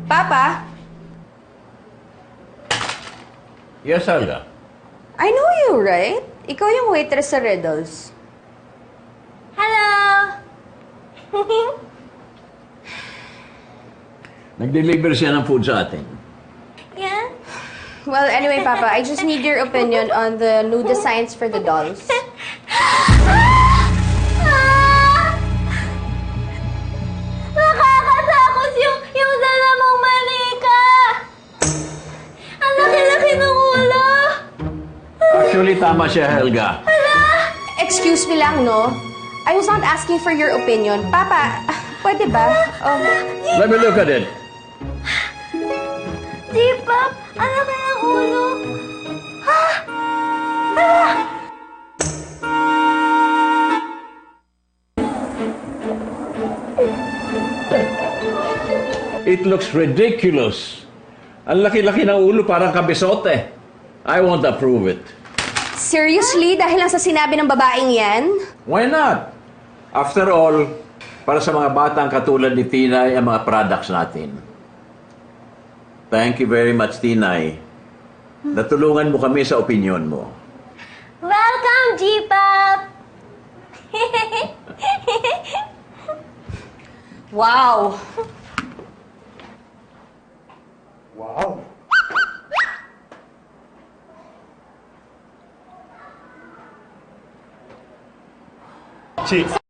Papa? Yes, Alda. I know you, right? Ikaw yung waitress sa Riddles. Hello! Nag-deliver siya ng food sa atin. Yeah? Well, anyway, Papa, I just need your opinion on the new designs for the dolls. Nakakatakot yung dala mong manika! Ang laki-laki ng ulo! Actually, tama siya, Helga. Excuse me lang, no? I was not asking for your opinion. Papa, pwede ba? Let me look at it. J-Pop, ang laki ng ulo! It looks ridiculous. Ang laki-laki ng ulo, parang kabisote. I won't approve it. Seriously? Dahil lang sa sinabi ng babaeng yan? Why not? After all, para sa mga batang katulad ni Tinay ang mga products natin. Thank you very much, Tinay. Natulungan mo kami sa opinion mo. Welcome, J-Pop! Wow! Wow. Chicks.